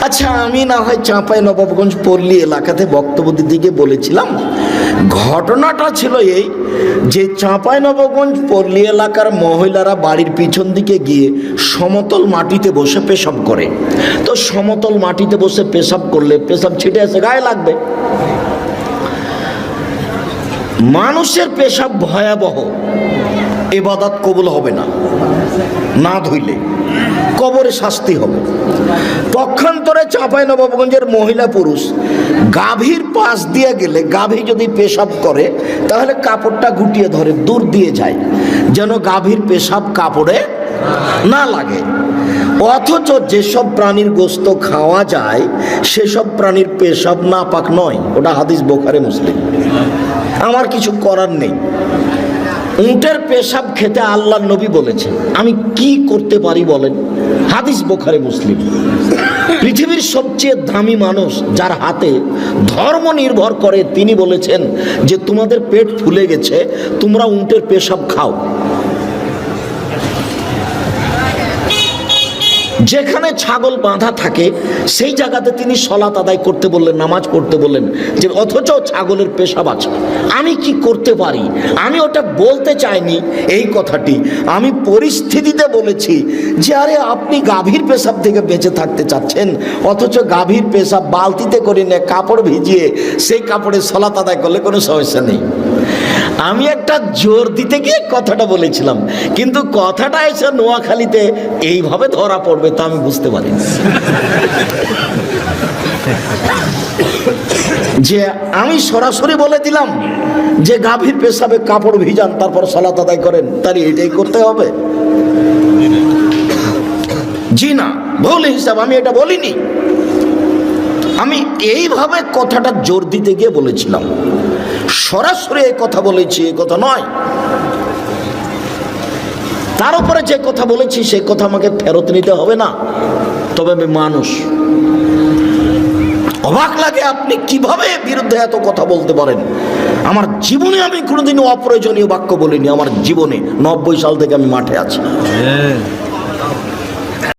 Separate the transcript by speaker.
Speaker 1: আচ্ছা, আমি না হয় চাঁপাইনবাবগঞ্জ পল্লী এলাকাতে বক্তব্য দিতে গিয়ে বলেছিলাম, ঘটনাটা ছিল এই যে চাঁপাইনবাবগঞ্জ পল্লী এলাকার মহিলারা বাড়ির পিছন দিকে গিয়ে সমতল মাটিতে বসে পেশাব করে। তো সমতল মাটিতে বসে পেশাব করলে পেশাব ছিটে এসে গায়ে লাগবে। মানুষের পেশাব ভয়াবহ, ইবাদত কবুল হবে না, না ধুইলে কবরে শাস্তি হবে। পক্ষান্তরে চাঁপাইনবাবগঞ্জের মহিলা পুরুষ গাভীর পাশ দিয়ে গেলে, গাভী যদি পেশাব করে তাহলে কাপড়টা গুটিয়ে ধরে দূর দিয়ে যায়, যেন গাভীর পেশাব কাপড়ে না লাগে। অথচ যেসব প্রাণীর গোশত খাওয়া যায় সেসব প্রাণীর পেশাব নাপাক নয়, ওটা হাদিস বুখারী মুসলিম। আমার কিছু করার নেই। উটের পেশাব খেতে আল্লাহর নবী বলেছেন, আমি কি করতে পারি বলেন? হাদিস বুখারী মুসলিম। পৃথিবীর সবচেয়ে দামি মানুষ যার হাতে ধর্ম নির্ভর করে, তিনি বলেছেন যে তোমাদের পেট ফুলে গেছে, তোমরা উটের পেশাব খাও। যেখানে ছাগল বাঁধা থাকে সেই জায়গাতে তিনি সলাত আদায় করতে বললেন, নামাজ পড়তে বললেন, যে অথচ ছাগলের পেশাব আছে। আমি কি করতে পারি? আমি ওটা বলতে চাইনি এই কথাটি, আমি পরিস্থিতিতে বলেছি যে আরে আপনি গাভীর পেশাব থেকে বেঁচে থাকতে চাচ্ছেন, অথচ গাভীর পেশাব বালতিতে করে নিয়ে কাপড় ভিজিয়ে সেই কাপড়ে সলাত আদায় করলে কোনো সমস্যা নেই। আমি একটা জোর দিতে গিয়ে কথাটা বলেছিলাম, কিন্তু কথাটা এসে নোয়াখালীতে এইভাবে ধরা পড়বে তা আমি বুঝতে পারি যে আমি সরাসরি বলে দিলাম যে গাভীর পেশাবে কাপড় ভিজান তারপর সালাত আদায় করেন, তাহলে এটাই করতে হবে? জি না, ভুল হিসাব, আমি এটা বলিনি। আমি এইভাবে কথাটা জোর দিতে গিয়ে বলেছিলাম, সরাসরি এই কথা বলেছি এ কথা নয়। তার উপরে যে কথা বলেছি সে কথা আমাকে ফেরত নিতে হবে না। তবে আমি মানুষ, অবাক লাগে আপনি কিভাবে বিরুদ্ধে এত কথা বলতে পারেন। আমার জীবনে আমি কোনোদিনও অপ্রয়োজনীয় বাক্য বলিনি, আমার জীবনে 90 সাল থেকে আমি মাঠে আছি।